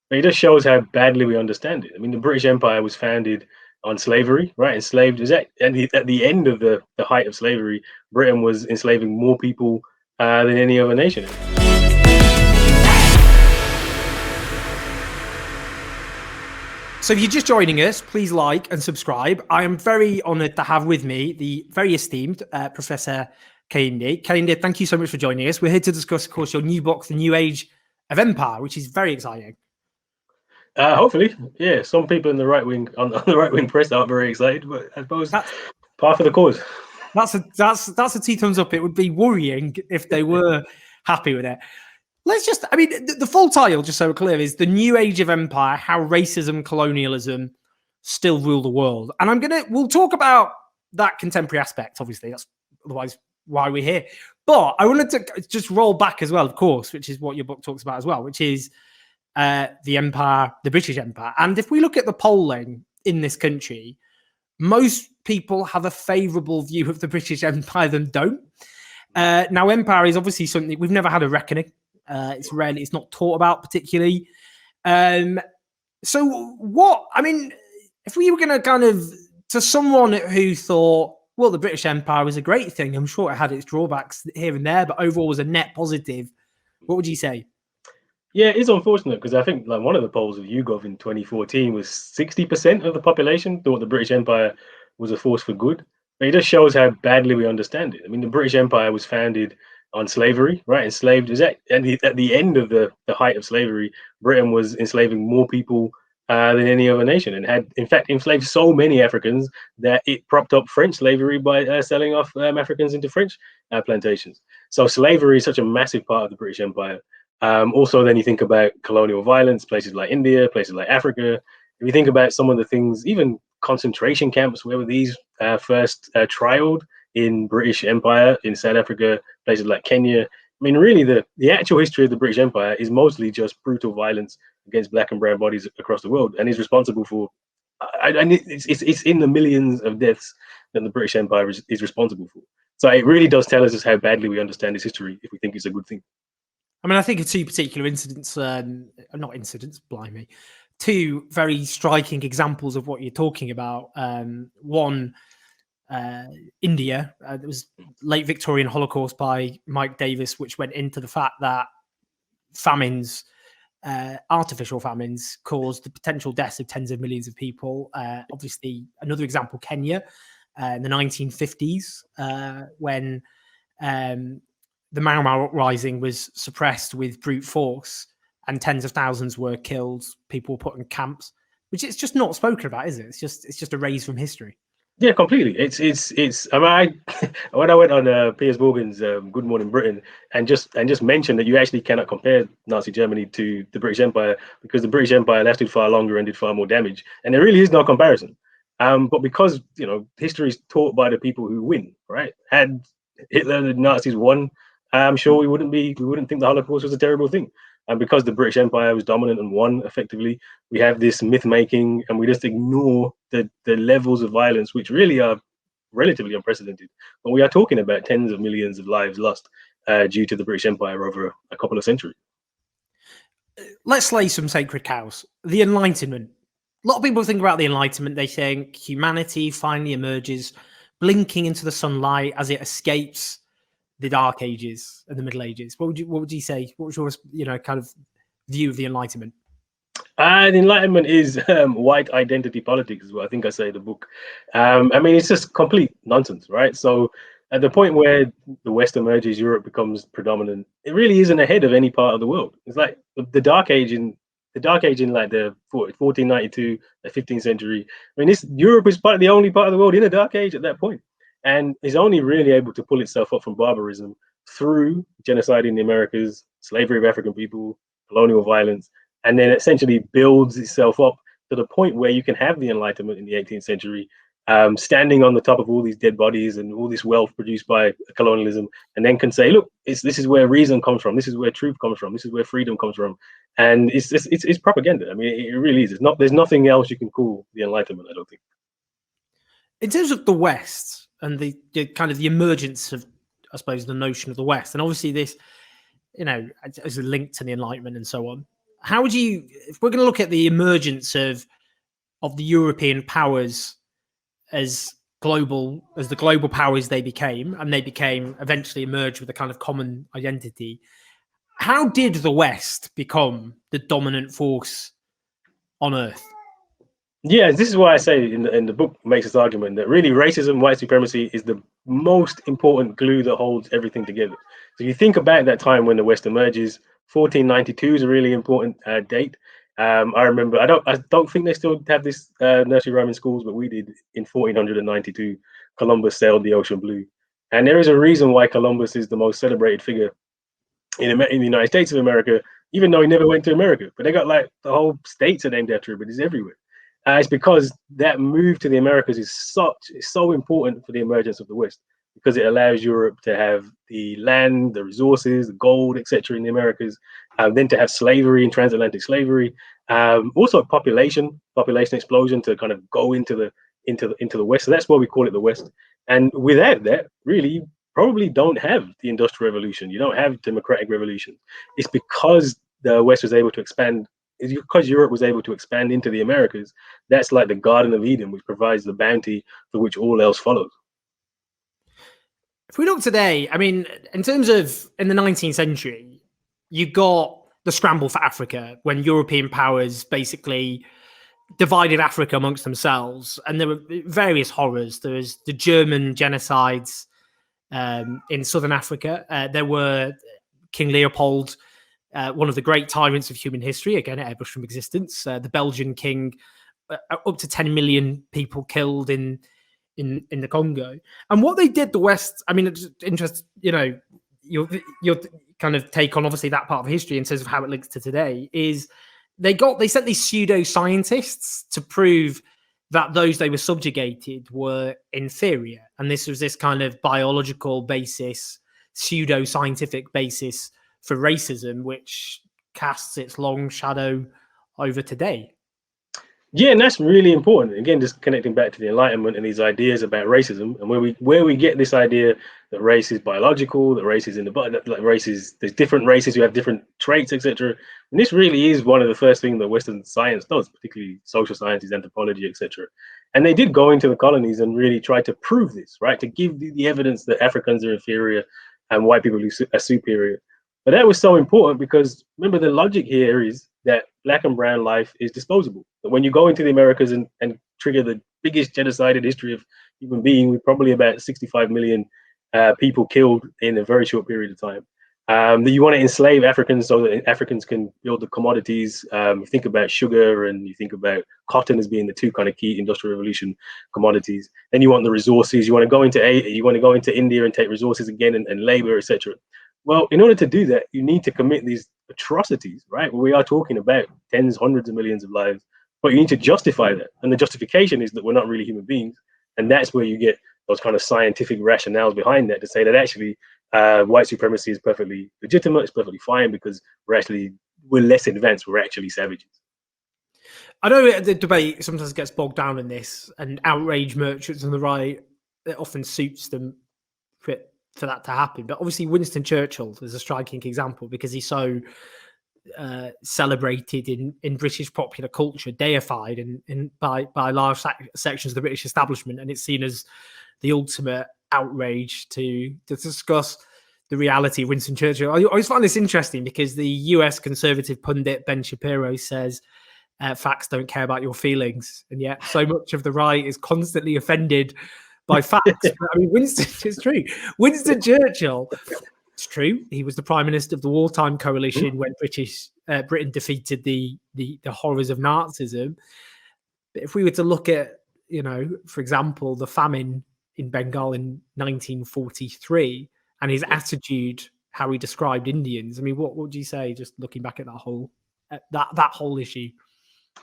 It just shows how badly we understand it. I mean, the British Empire was founded on slavery, right? Enslaved is at the end of the height of slavery, Britain was enslaving more people than any other nation. So if you're just joining us, please like and subscribe. I am very honoured to have with me the very esteemed Professor Kehinde. Kehinde, thank you so much for joining us. We're here to discuss, of course, your new book, The New Age of Empire, which is very exciting. Hopefully, yeah. Some people in the right wing on the right wing press aren't very excited, but I suppose part of the cause. That's a 2 thumbs up. It would be worrying if they were happy with it. Let's just, I mean, the full title, just so we're clear, is The New Age of Empire, How Racism, Colonialism Still Rule the World. And we'll talk about that contemporary aspect, obviously. That's otherwise why we're here. But I wanted to just roll back as well, of course, which is what your book talks about as well, which is the empire, the British Empire. And if we look at the polling in this country, most people have a favourable view of the British Empire than don't. Now, empire is obviously something we've never had a reckoning. It's not taught about particularly. So what, I mean, if we were going to to someone who thought, well, the British Empire was a great thing, I'm sure it had its drawbacks here and there, but overall was a net positive, what would you say? Yeah, it's unfortunate because I think like one of the polls of YouGov in 2014 was 60% of the population thought the British Empire was a force for good. But it just shows how badly we understand it. I mean, the British Empire was founded on slavery, right? Enslaved is at the end of the height of slavery, Britain was enslaving more people than any other nation, and had in fact enslaved so many Africans that it propped up French slavery by selling off Africans into French plantations. So slavery is such a massive part of the British Empire. Also, then you think about colonial violence, places like India, places like Africa. If you think about some of the things, even concentration camps, where these first trialed in British Empire, in South Africa, places like Kenya. I mean, really, the actual history of the British Empire is mostly just brutal violence against black and brown bodies across the world, and is responsible for. It's in the millions of deaths that the British Empire is responsible for. So it really does tell us just how badly we understand this history if we think it's a good thing. I mean, I think of two particular incidents, not incidents, blimey, two very striking examples of what you're talking about. One, India, there was late Victorian holocaust by Mike Davis, which went into the fact that famines, artificial famines, caused the potential deaths of tens of millions of people. Obviously, another example, Kenya, in the 1950s, when the Mau Mau uprising was suppressed with brute force and tens of thousands were killed, people were put in camps, which it's just not spoken about, is it? It's just erased from history. Yeah, completely. It's. I mean, when I went on Piers Morgan's Good Morning Britain and just mentioned that you actually cannot compare Nazi Germany to the British Empire because the British Empire lasted far longer and did far more damage, and there really is no comparison. But because history is taught by the people who win, right? Had Hitler and the Nazis won, I'm sure we wouldn't think the Holocaust was a terrible thing. And because the British Empire was dominant and won effectively, we have this myth making, and we just ignore the levels of violence, which really are relatively unprecedented. But we are talking about tens of millions of lives lost due to the British Empire over a couple of centuries. Let's slay some sacred cows. The Enlightenment. A lot of people think about the Enlightenment. They think humanity finally emerges, blinking into the sunlight as it escapes the Dark Ages and the Middle Ages. What would you say? What was your kind of view of the Enlightenment? The Enlightenment is white identity politics, is what I think I say in the book. I mean, it's just complete nonsense, right? So at the point where the West emerges, Europe becomes predominant. It really isn't ahead of any part of the world. It's like the Dark Age in like the 1492, the 15th century. I mean, Europe is the only part of the world in a Dark Age at that point, and is only really able to pull itself up from barbarism through genocide in the Americas, slavery of African people, colonial violence, and then essentially builds itself up to the point where you can have the Enlightenment in the 18th century, standing on the top of all these dead bodies and all this wealth produced by colonialism, and then can say, look, this is where reason comes from, this is where truth comes from, this is where freedom comes from. And it's propaganda. I mean, it really is. There's nothing else you can call the Enlightenment, I don't think. In terms of the West and the kind of the emergence of, I suppose, the notion of the West, and obviously this, as a link to the Enlightenment and so on. how would you, if we're going to look at the emergence of the European powers as the global powers they became, and they became eventually emerged with a kind of common identity, how did the West become the dominant force on Earth? Yeah, this is why I say in the book makes this argument that really racism, white supremacy is the most important glue that holds everything together. So you think about that time when the West emerges. 1492 is a really important date. I remember. I don't think they still have this nursery rhyme in schools, but we did in 1492. Columbus sailed the ocean blue, and there is a reason why Columbus is the most celebrated figure in the United States of America, even though he never went to America. But they got like the whole states are named after him, but he's everywhere. It's because that move to the Americas is so important for the emergence of the West, because it allows Europe to have the land, the resources, the gold, etc. in the Americas, then to have slavery and transatlantic slavery, also population explosion to kind of go into the West. So that's why we call it the West. And without that, really, you probably don't have the Industrial Revolution. You don't have democratic revolution. It's because the West was able to expand. It's because Europe was able to expand into the Americas. That's like the Garden of Eden, which provides the bounty for which all else follows. If we look today, I mean, in terms of in the 19th century, you got the scramble for Africa when European powers basically divided Africa amongst themselves, and there were various horrors. There was the German genocides in southern Africa. There were King Leopold, one of the great tyrants of human history, again airbrushed from existence. The Belgian king, up to 10 million people killed in the Congo. And what they did, the West, I mean, it's interesting, your kind of take on obviously that part of history in terms of how it links to today, is they sent these pseudo scientists to prove that those they were subjugated were inferior. And this was this kind of biological basis, pseudo scientific basis for racism, which casts its long shadow over today. Yeah, and that's really important. Again, just connecting back to the Enlightenment and these ideas about racism, and where we get this idea that race is biological, that race is in the body, like there's different races who have different traits, etc. And this really is one of the first things that Western science does, particularly social sciences, anthropology, etc. And they did go into the colonies and really try to prove this, right? To give the evidence that Africans are inferior and white people are superior. But that was so important because remember, the logic here is that black and brown life is disposable. But when you go into the Americas and trigger the biggest genocide in the history of human being, with probably about 65 million people killed in a very short period of time, that you want to enslave Africans so that Africans can build the commodities. You think about sugar and you think about cotton as being the two kind of key industrial revolution commodities. Then you want the resources. You want to go into India and take resources again and labor, etc. Well, in order to do that, you need to commit these atrocities, right? We are talking about tens, hundreds of millions of lives, but you need to justify that. And the justification is that we're not really human beings. And that's where you get those kind of scientific rationales behind that to say that actually white supremacy is perfectly legitimate, it's perfectly fine because we're less advanced, we're actually savages. I know the debate sometimes gets bogged down in this, and outrage merchants on the right, it often suits them for that to happen. But obviously Winston Churchill is a striking example because he's so celebrated in British popular culture, deified by large sections of the British establishment, and it's seen as the ultimate outrage to discuss the reality of Winston Churchill. I always find this interesting because the US conservative pundit Ben Shapiro says facts don't care about your feelings, and yet so much of the right is constantly offended by facts. I mean, it's true. Winston Churchill, it's true. He was the prime minister of the wartime coalition when Britain defeated the horrors of Nazism. But if we were to look at, for example, the famine in Bengal in 1943 and his attitude, how he described Indians, I mean, what would you say? Just looking back at that whole issue.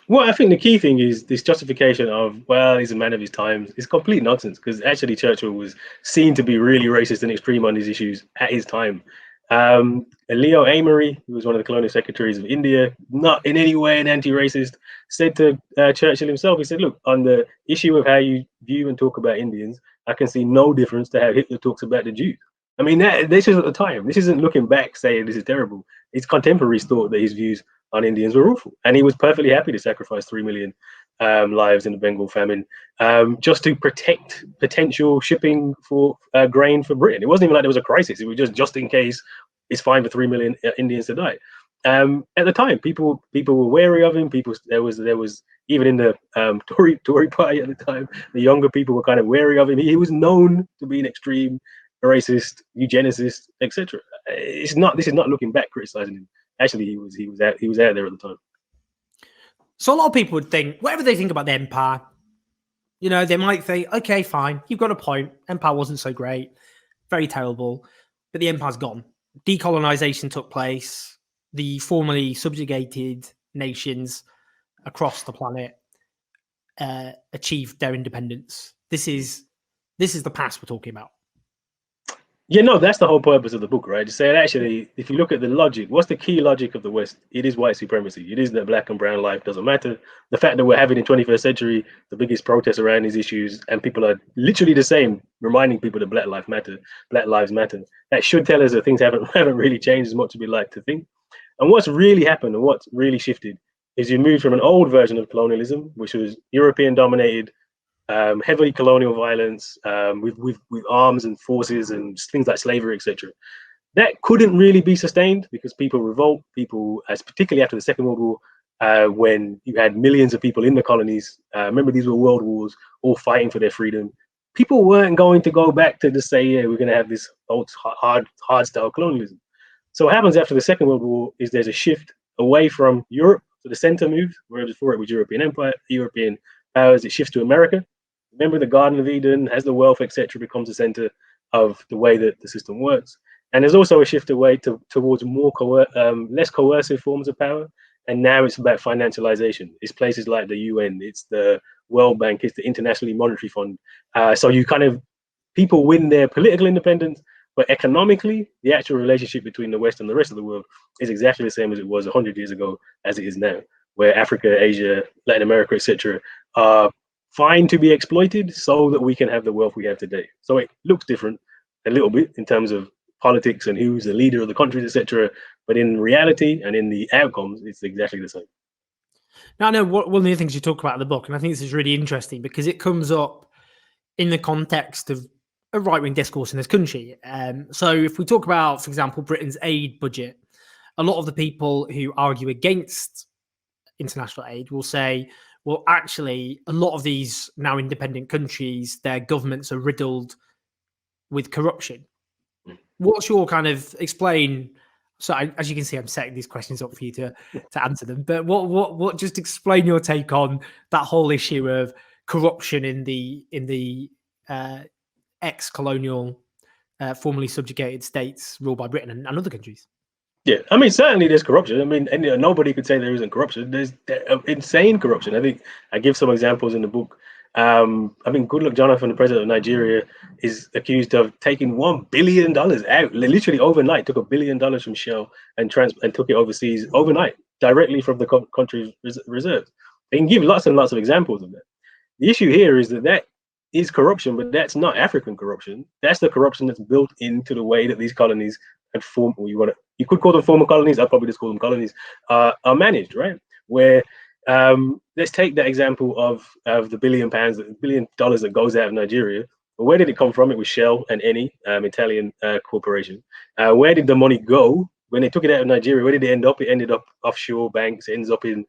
Well, I think the key thing is this justification of, well, he's a man of his times. It's complete nonsense because actually Churchill was seen to be really racist and extreme on these issues at his time. Leo Amory, who was one of the colonial secretaries of India, not in any way an anti-racist, said to Churchill himself, he said, look, on the issue of how you view and talk about Indians, I can see no difference to how Hitler talks about the Jews. I mean, this is at the time. This isn't looking back saying this is terrible. his contemporaries thought that his views on Indians were awful, and he was perfectly happy to sacrifice 3 million lives in the Bengal famine just to protect potential shipping for grain for Britain. It wasn't even like there was a crisis; it was just in case it's fine for 3 million Indians to die. At the time, people were wary of him. There was even in the Tory party at the time, the younger people were kind of wary of him. He was known to be an extreme racist, eugenicist, etc. This is not looking back criticizing him. Actually, he was out there at the time. So a lot of people would think, whatever they think about the empire, you know, they might think, okay, fine, you've got a point. Empire wasn't so great, very terrible, but the empire's gone. Decolonisation took place. The formerly subjugated nations across the planet achieved their independence. This is the past we're talking about. Yeah, no, that's the whole purpose of the book, right? To say actually, if you look at the logic, what's the key logic of the West? It is white supremacy. It is that black and brown life doesn't matter. The fact that we're having in 21st century the biggest protests around these issues, and people are literally the same, reminding people that black lives matter. That should tell us that things haven't really changed as much as we like to think. And what's really happened and what's really shifted is you moved from an old version of colonialism, which was European dominated, heavily colonial violence, with arms and forces and things like slavery, etc. That couldn't really be sustained because people revolt. People, as particularly after the Second World War, when you had millions of people in the colonies. Remember, these were world wars, all fighting for their freedom. People weren't going to go back to just say, yeah, we're going to have this old hard style colonialism. So what happens after the Second World War is there's a shift away from Europe, so the center moves, whereas before it was European empire, European powers, it shifts to America. Remember, the Garden of Eden has the wealth, etc., becomes the center of the way that the system works. And there's also a shift away towards more less coercive forms of power. And now it's about financialization. It's places like the UN, it's the World Bank, it's the International Monetary Fund. So you kind of, people win their political independence, but economically, the actual relationship between the West and the rest of the world is exactly the same as it was 100 years ago as it is now, where Africa, Asia, Latin America, etc., are fine to be exploited so that we can have the wealth we have today. So it looks different a little bit in terms of politics and who's the leader of the countries, etc. But in reality and in the outcomes, it's exactly the same. Now, I know one of the things you talk about in the book, and I think this is really interesting because it comes up in the context of a right-wing discourse in this country. So if we talk about, for example, Britain's aid budget, a lot of the people who argue against international aid will say, well, actually, a lot of these now independent countries, their governments are riddled with corruption. What's your kind of explain? So as you can see, I'm setting these questions up for you to answer them. But what just explain your take on that whole issue of corruption in the ex-colonial, formerly subjugated states ruled by Britain and other countries? Yeah, I mean, certainly there's corruption. I mean, and nobody could say there isn't corruption. There's insane corruption. I think I give some examples in the book. I mean, Goodluck Jonathan, the president of Nigeria, is accused of taking $1 billion out, literally overnight. Took $1 billion from Shell and took it overseas overnight, directly from the country's reserves. They can give lots and lots of examples of that. The issue here is that is corruption, but that's not African corruption. That's the corruption that's built into the way that these colonies had formed. You could call them former colonies. I'd probably just call them colonies. Are managed, right? Where let's take that example of the $1 billion that goes out of Nigeria. But where did it come from? It was Shell and Eni, Italian corporation. Where did the money go? When they took it out of Nigeria, where did it end up? It ended up offshore banks. It ends up in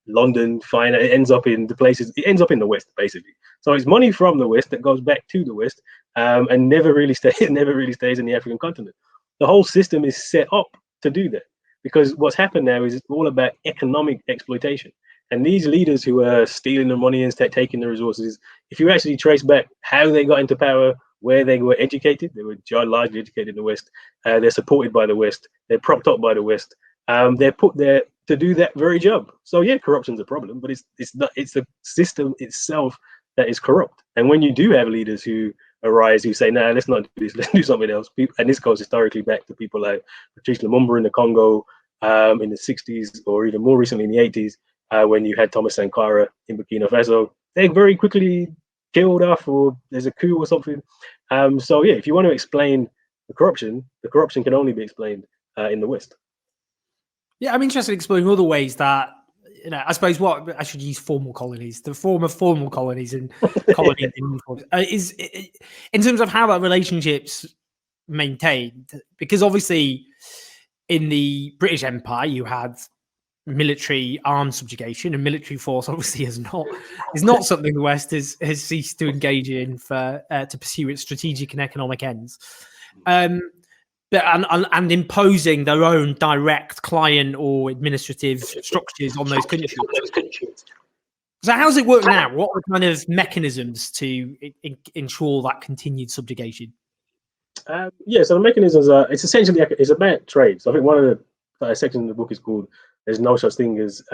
London. It ends up in the places. It ends up in the West, basically. So it's money from the West that goes back to the West, and never really stays in the African continent. The whole system is set up to do that, because what's happened now is it's all about economic exploitation. And these leaders who are stealing the money and taking the resources, if you actually trace back how they got into power, where they were educated, they were largely educated in the West. They're supported by the West. They're propped up by the West. They're put there to do that very job. So yeah, corruption's a problem, but it's the system itself that is corrupt. And when you do have leaders who arise who say, "Nah, let's not do this. Let's do something else," and this goes historically back to people like Patrice Lumumba in the Congo in the 60s, or even more recently in the 80s, when you had Thomas Sankara in Burkina Faso. They very quickly killed off, or there's a coup or something. So yeah, if you want to explain the corruption can only be explained in the West. Yeah, I'm interested in exploring other ways that, I suppose what I should use formal colonies, the form of formal colonies and colonies in uniforms, in terms of how that relationship's maintained. Because obviously, in the British Empire, you had military armed subjugation, and military force obviously is not something the West has ceased to engage in for to pursue its strategic and economic ends. But and imposing their own direct client or administrative structures on those countries. So how does it work now? What are the kind of mechanisms to ensure that continued subjugation? Yeah, so the mechanisms are, it's essentially it's about trade. So I think one of the sections in the book is called "There's no such thing as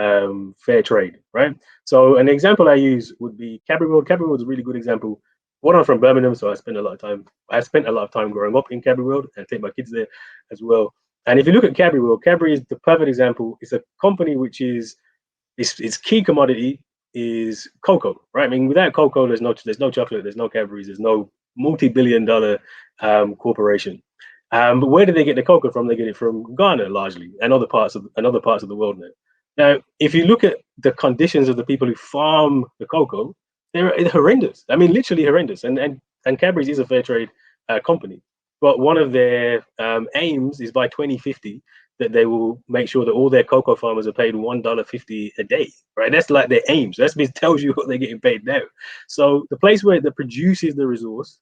fair trade," right? So an example I use would be Cadbury World. Cadbury World is a really good example. One, I'm from Birmingham, so I spent a lot of time growing up in Cadbury World, and take my kids there as well. And if you look at Cadbury World, Cadbury is the perfect example. It's a company which is its key commodity is cocoa, right? I mean, without cocoa, there's no chocolate, there's no Cadbury's, there's no multi-billion-dollar corporation. But where do they get the cocoa from? They get it from Ghana largely, and other parts of the world now. Now, if you look at the conditions of the people who farm the cocoa, they're horrendous. I mean, literally horrendous. And Cadbury's is a fair trade company, but one of their aims is by 2050 that they will make sure that all their cocoa farmers are paid $1.50 a day, right? That's like their aims. That tells you what they're getting paid now. So the place where that produces the resource,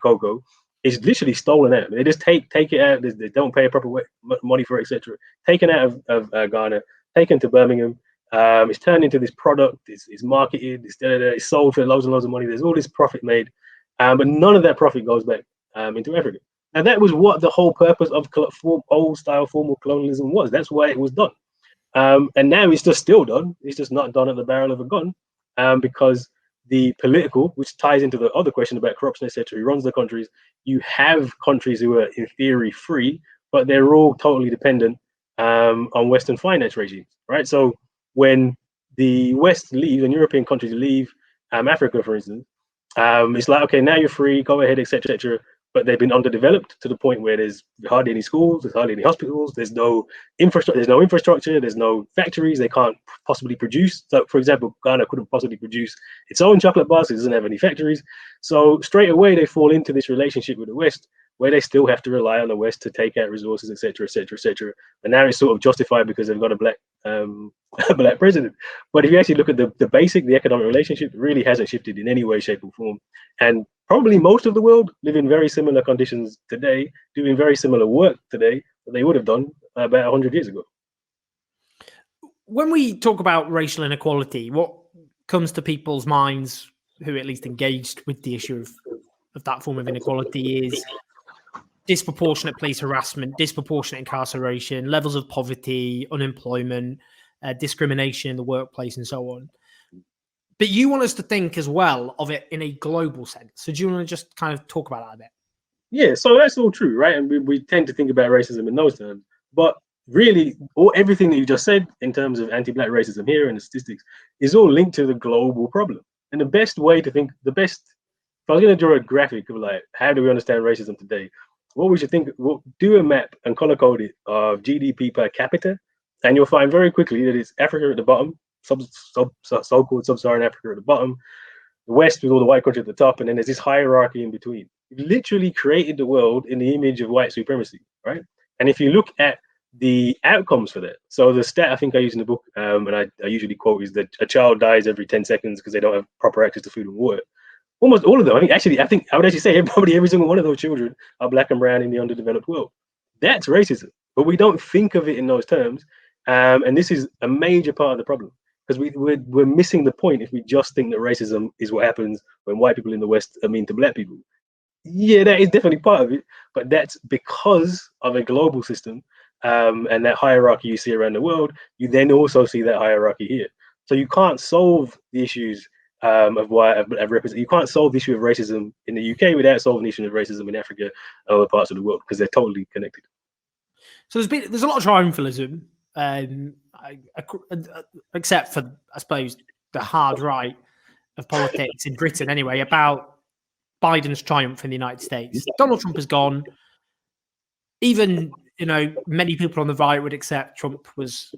cocoa, is literally stolen out. They just take it out. They don't pay a proper money for it, etc. Taken out of Ghana, taken to Birmingham. It's turned into this product. It's marketed. It's sold for loads and loads of money. There's all this profit made, but none of that profit goes back into Africa. And that was what the whole purpose of old style formal colonialism was. That's why it was done. And now it's just still done. It's just not done at the barrel of a gun, because the political, which ties into the other question about corruption, etc., who runs the countries. You have countries who are in theory free, but they're all totally dependent on Western finance regimes, right? So when the West leaves and European countries leave Africa, for instance, it's like, okay, now you're free, go ahead, etc., etc. But they've been underdeveloped to the point where there's hardly any schools, there's hardly any hospitals, there's no infrastructure, there's no factories, they can't possibly produce. So, for example, Ghana couldn't possibly produce its own chocolate bars, it doesn't have any factories. So straight away they fall into this relationship with the West, where they still have to rely on the West to take out resources, etc., etc., etc. And now it's sort of justified because they've got a black a black president. But if you actually look at the economic relationship, really hasn't shifted in any way, shape, or form. And probably most of the world live in very similar conditions today, doing very similar work today that they would have done about 100 years ago. When we talk about racial inequality, what comes to people's minds who at least engaged with the issue of that form of inequality is disproportionate police harassment, disproportionate incarceration, levels of poverty, unemployment, discrimination in the workplace, and so on. But you want us to think as well of it in a global sense. So do you want to just kind of talk about that a bit? Yeah, so that's all true, right? And we tend to think about racism in those terms. But really, everything that you just said in terms of anti-black racism here and the statistics is all linked to the global problem. And the best way to think, if I was going to draw a graphic of like, how do we understand racism today? What we should think, do a map and color code it of GDP per capita, and you'll find very quickly that it's Africa at the bottom, so-called sub-Saharan Africa at the bottom, the West with all the white countries at the top, and then there's this hierarchy in between. We've literally created the world in the image of white supremacy, right? And if you look at the outcomes for that, so the stat I think I use in the book, and I usually quote, is that a child dies every 10 seconds because they don't have proper access to food and water. Almost all of them. I think I would actually say probably every single one of those children are black and brown in the underdeveloped world. That's racism, but we don't think of it in those terms, and this is a major part of the problem because we're missing the point if we just think that racism is what happens when white people in the West are mean to black people. Yeah, that is definitely part of it, but that's because of a global system and that hierarchy you see around the world. You then also see that hierarchy here. So you can't solve the issues you can't solve the issue of racism in the UK without solving the issue of racism in Africa and other parts of the world because they're totally connected. So there's a lot of triumphalism, except for I suppose the hard right of politics in Britain anyway about Biden's triumph in the United States. Donald Trump has gone. Even you know, many people on the right would accept Trump was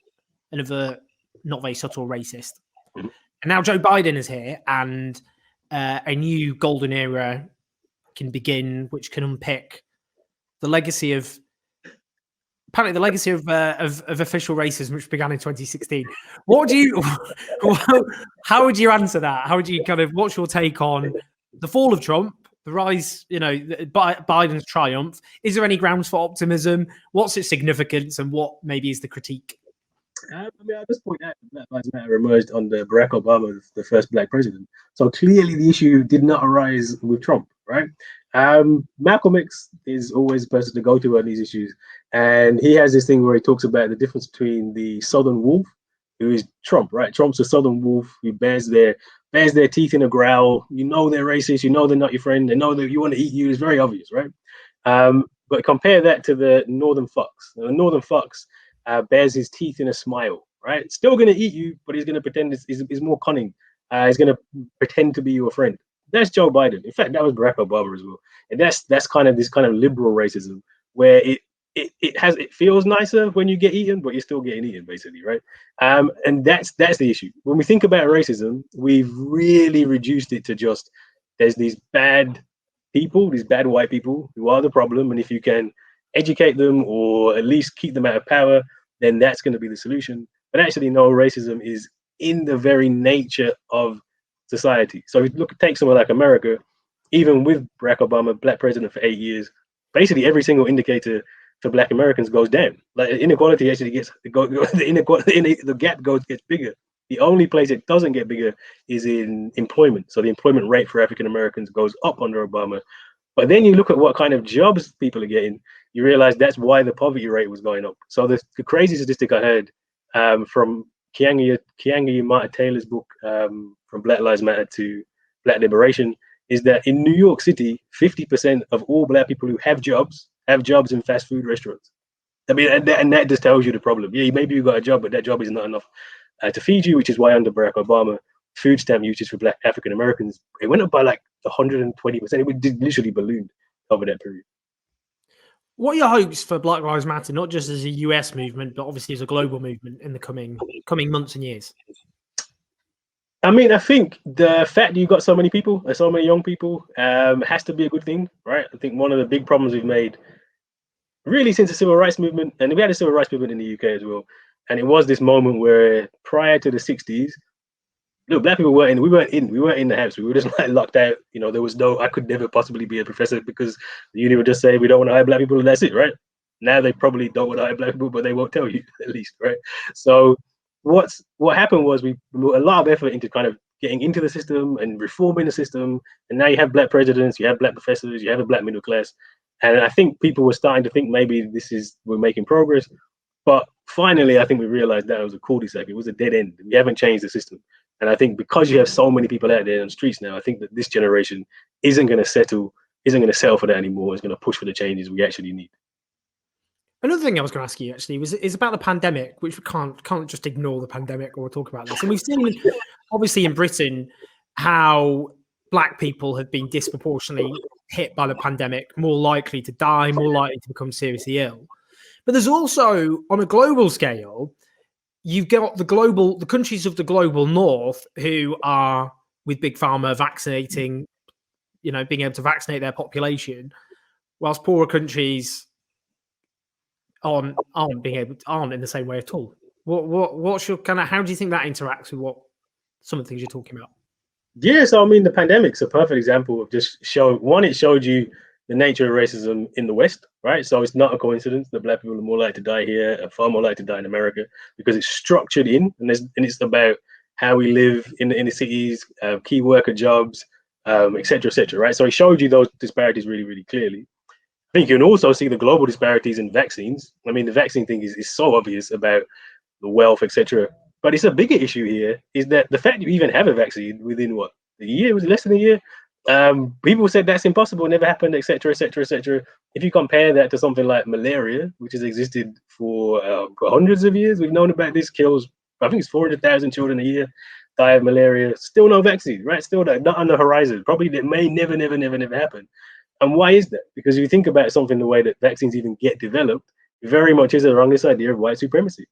another not very subtle racist. Mhm. And now Joe Biden is here, and a new golden era can begin, which can unpick the legacy of apparently the legacy of official racism, which began in 2016. What do you? How would you answer that? How would you kind of? What's your take on the fall of Trump, the rise? You know, Biden's triumph. Is there any grounds for optimism? What's its significance, and what maybe is the critique? I mean, at this point, Black Lives Matter emerged under Barack Obama, the first black president. So clearly, the issue did not arise with Trump, right? Malcolm X is always the person to go to on these issues, and he has this thing where he talks about the difference between the Southern wolf, who is Trump, right? Trump's a Southern wolf who bears their teeth in a growl. You know they're racist. You know they're not your friend. They know that you want to eat you. It's very obvious, right? But compare that to the Northern fox. Now, the Northern fox bears his teeth in a smile, right? Still going to eat you, but he's going to pretend he's more cunning. He's going to pretend to be your friend. That's Joe Biden. In fact, that was Barack Obama as well. And that's kind of this kind of liberal racism where it feels nicer when you get eaten, but you're still getting eaten, basically, right? And that's the issue. When we think about racism, we've really reduced it to just there's these bad people, these bad white people who are the problem, and if you can educate them or at least keep them out of power, then that's going to be the solution. But actually, no, racism is in the very nature of society. So if you take somewhere like America, even with Barack Obama, black president for 8 years, basically every single indicator for black Americans goes down. Like inequality actually the gap gets bigger. The only place it doesn't get bigger is in employment. So the employment rate for African Americans goes up under Obama. But then you look at what kind of jobs people are getting, you realize that's why the poverty rate was going up. So the crazy statistic I heard from Keeanga Martin Taylor's book, From Black Lives Matter to Black Liberation, is that in New York City, 50% of all black people who have jobs in fast food restaurants. I mean, and that just tells you the problem. Yeah, maybe you got a job, but that job is not enough to feed you, which is why under Barack Obama, food stamp usage for black African Americans, it went up by like 120%. It literally ballooned over that period. What are your hopes for Black Lives Matter, not just as a US movement, but obviously as a global movement in the coming months and years? I mean, I think the fact that you've got so many people, so many young people, has to be a good thing, right? I think one of the big problems we've made really since the civil rights movement, and we had a civil rights movement in the UK as well, and it was this moment where prior to the 60s, look, black people we weren't in the house. We were just like locked out. You know, there was I could never possibly be a professor because the uni would just say we don't want to hire black people, and that's it, right? Now they probably don't want to hire black people, but they won't tell you at least, right? So what happened was we put a lot of effort into kind of getting into the system and reforming the system, and now you have black presidents, you have black professors, you have a black middle class, and I think people were starting to think maybe we're making progress. But finally, I think we realized that it was a cul-de-sac. It was a dead end. We haven't changed the system. And I think because you have so many people out there on the streets now, I think that this generation isn't going to settle for that anymore. It's going to push for the changes we actually need. Another thing I was going to ask you actually is about the pandemic, which we can't just ignore the pandemic or talk about this. And we've seen, obviously, in Britain, how black people have been disproportionately hit by the pandemic, more likely to die, more likely to become seriously ill. But there's also, on a global scale, you've got the countries of the global north who are with big pharma vaccinating, being able to vaccinate their population, whilst poorer countries aren't in the same way at all. What's your kind of, how do you think that interacts with what some of the things you're talking about? Yeah, so I mean, the pandemic's a perfect example of just it showed you the nature of racism in the West, right? So it's not a coincidence that black people are more likely to die here, and far more likely to die in America, because it's structured in, and it's about how we live in the cities, key worker jobs, et cetera, right? So it showed you those disparities really, really clearly. I think you can also see the global disparities in vaccines. I mean, the vaccine thing is so obvious about the wealth, etc. But it's a bigger issue here is that the fact you even have a vaccine within a year, was it less than a year? People said that's impossible, never happened, etc. If you compare that to something like malaria, which has existed for hundreds of years, we've known about this, kills, I think it's 400,000 children a year die of malaria. Still no vaccine, right? Still not on the horizon. Probably that may never happen. And why is that? Because if you think about something, the way that vaccines even get developed very much is around this idea of white supremacy.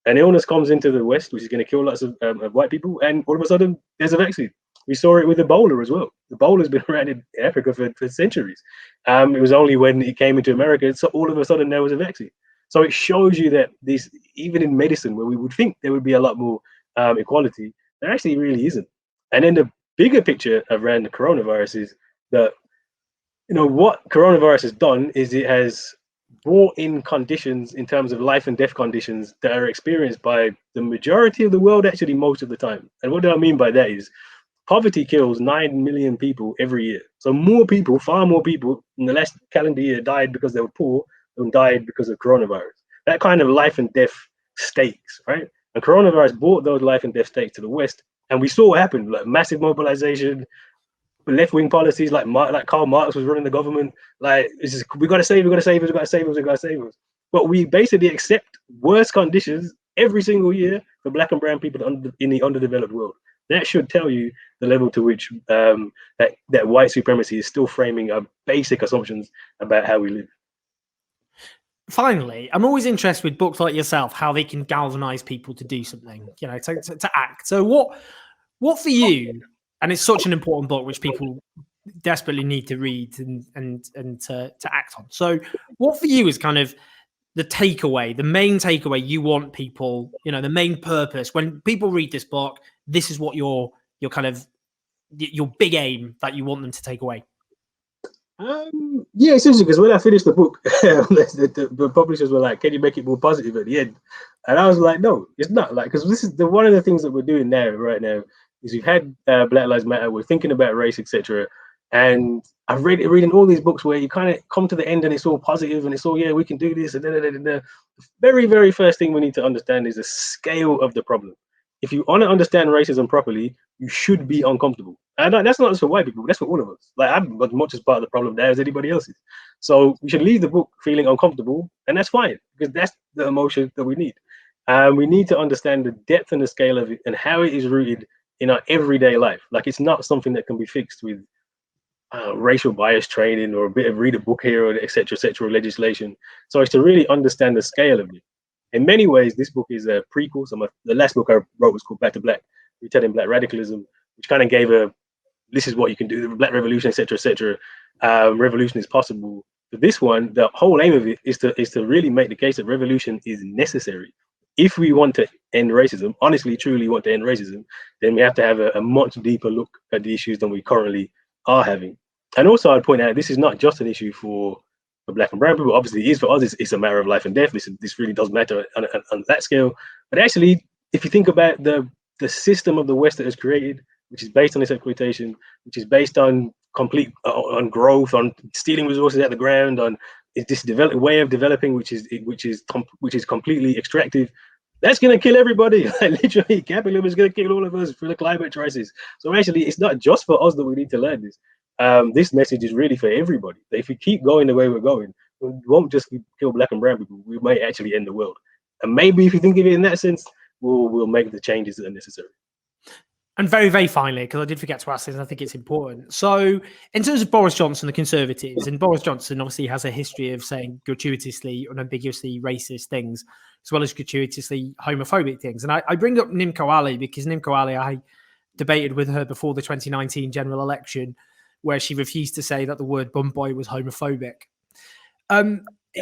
An illness comes into the West, which is going to kill lots of white people, and all of a sudden there's a vaccine. We saw it with Ebola as well. Ebola has been around in Africa for centuries. It was only when it came into America, so all of a sudden there was a vaccine. So it shows you that this, even in medicine, where we would think there would be a lot more equality, there actually really isn't. And then the bigger picture around the coronavirus is that, you know, what coronavirus has done is it has brought in conditions in terms of life and death conditions that are experienced by the majority of the world, actually most of the time. And what do I mean by that is poverty kills 9 million people every year. So more people, far more people in the last calendar year died because they were poor than died because of coronavirus. That kind of life and death stakes, right? And coronavirus brought those life and death stakes to the West. And we saw what happened, like massive mobilization, left-wing policies, like Karl Marx was running the government. Like, it's just, we got to save, we got to save us, we got to save us, we got to save us. But we basically accept worse conditions every single year for black and brown people in the underdeveloped world. That should tell you the level to which that white supremacy is still framing our basic assumptions about how we live. Finally, I'm always interested with books like yourself, how they can galvanize people to do something, you know, to act. So what for you, and it's such an important book which people desperately need to read and to act on. So what for you is kind of the takeaway, the main takeaway you want people, you know, the main purpose when people read this book, this is what your kind of your big aim that you want them to take away? Yeah, essentially, because when I finished the book, the publishers were like, "Can you make it more positive at the end?" And I was like, "No, it's not." Like, because this is one of the things that we're doing right now is we've had Black Lives Matter, we're thinking about race, etc. And I've reading all these books where you kind of come to the end and it's all positive and it's all, yeah, we can do this. And the very, very first thing we need to understand is the scale of the problem. If you want to understand racism properly, you should be uncomfortable. And that's not just for white people, that's for all of us. Like, I'm as much as part of the problem there as anybody else is. So we should leave the book feeling uncomfortable, and that's fine, because that's the emotion that we need. We need to understand the depth and the scale of it and how it is rooted in our everyday life. Like, it's not something that can be fixed with racial bias training or a bit of read a book here, or et cetera, legislation. So it's to really understand the scale of it. In many ways, this book is a prequel. So the last book I wrote was called Back to Black, Retelling Black Radicalism, which kind of gave this is what you can do, the Black Revolution, et cetera. Revolution is possible. But this one, the whole aim of it is to really make the case that revolution is necessary. If we want to end racism, honestly, truly want to end racism, then we have to have a much deeper look at the issues than we currently are having. And also, I'd point out, this is not just an issue for black and brown people. Obviously, it is for us. It's a matter of life and death. This really does matter on that scale. But actually, if you think about the system of the West that is created, which is based on this exploitation, which is based on on growth, on stealing resources out of the ground, on this way of developing, which is completely extractive. That's going to kill everybody. Literally, capitalism is going to kill all of us through the climate crisis. So actually, it's not just for us that we need to learn this. This message is really for everybody. If we keep going the way we're going, we won't just kill black and brown people. We might actually end the world. And maybe if you think of it in that sense, we'll make the changes that are necessary. And very, very finally, because I did forget to ask this, and I think it's important. So, in terms of Boris Johnson, the Conservatives, and Boris Johnson obviously has a history of saying gratuitously, unambiguously racist things, as well as gratuitously homophobic things. And I bring up Nimco Ali because Nimco Ali, I debated with her before the 2019 general election, where she refused to say that the word bum boy was homophobic.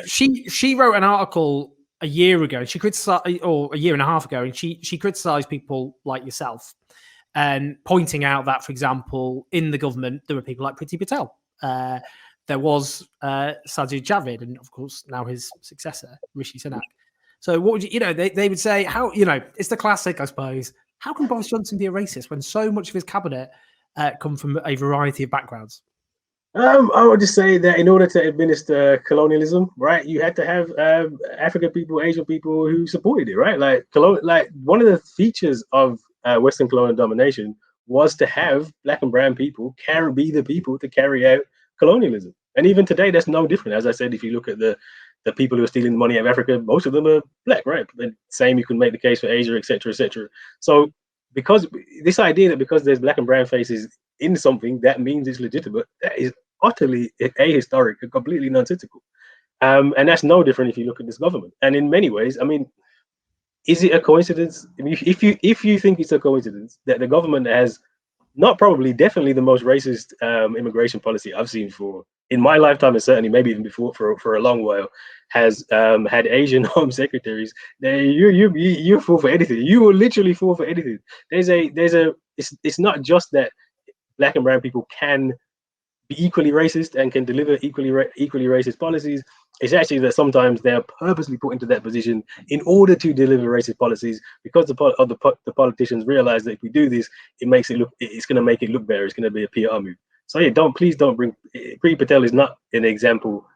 She wrote an article a year ago. She criticized, or a year and a half ago, and she criticized people like yourself, and pointing out that, for example, in the government there were people like Priti Patel. There was Sajid Javid, and of course now his successor, Rishi Sunak. So what would you know? They would say, how, you know, it's the classic, I suppose. How can Boris Johnson be a racist when so much of his cabinet come from a variety of backgrounds? I would just say that in order to administer colonialism, right, you had to have African people, Asian people who supported it, right? Like one of the features of Western colonial domination was to have black and brown people be the people to carry out colonialism. And even today, that's no different. As I said, if you look at the people who are stealing the money out of Africa, most of them are black, right? And same, you can make the case for Asia, et cetera, et cetera. So because this idea that because there's black and brown faces in something, that means it's legitimate, that is utterly ahistoric and completely nonsensical. And that's no different if you look at this government. And in many ways, I mean, is it a coincidence? I mean, if you think it's a coincidence that the government has not probably, definitely the most racist immigration policy I've seen for in my lifetime, and certainly maybe even before for a long while, has had Asian home secretaries. You fall for anything. You will literally fall for anything. It's not just that black and brown people can be equally racist and can deliver equally racist policies. It's actually that sometimes they're purposely put into that position in order to deliver racist policies, because the politicians realize that if we do this, it's going to make it look better. It's going to be a PR move. So yeah, please don't bring Priti Patel is not an example.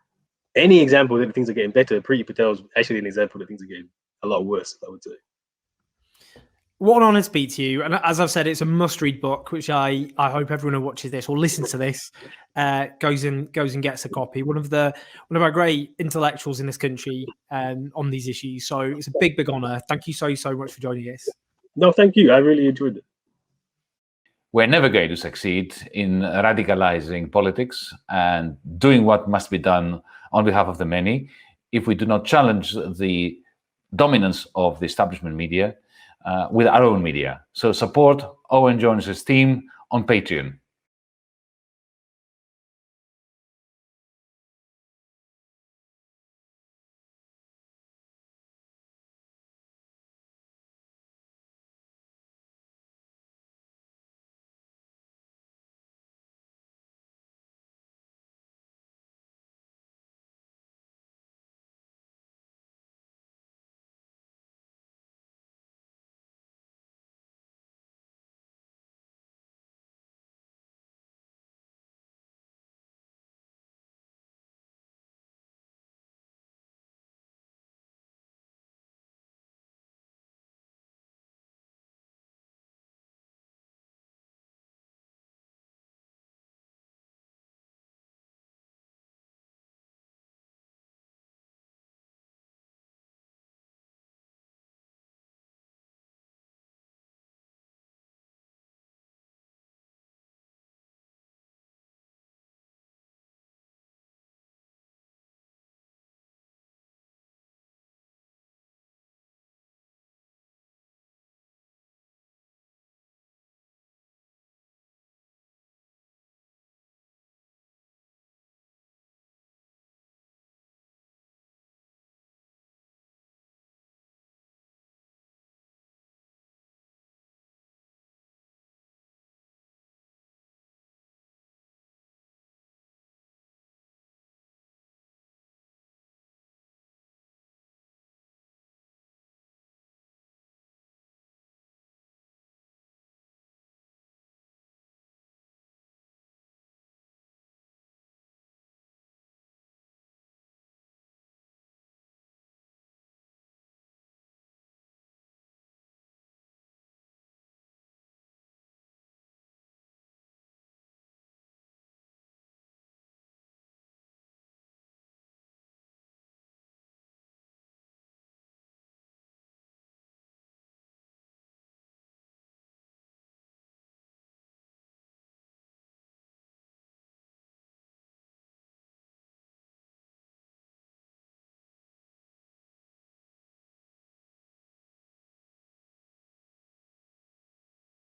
Any example that things are getting better, Priti Patel is actually an example that things are getting a lot worse, I would say. What an honor to speak to you. And as I've said, it's a must-read book, which I hope everyone who watches this or listens to this goes and gets a copy. One of our great intellectuals in this country on these issues. So it's a big honor. Thank you so much for joining us. No, thank you. I really enjoyed it. We're never going to succeed in radicalizing politics and doing what must be done on behalf of the many if we do not challenge the dominance of the establishment media with our own media. So support Owen Jones's team on Patreon.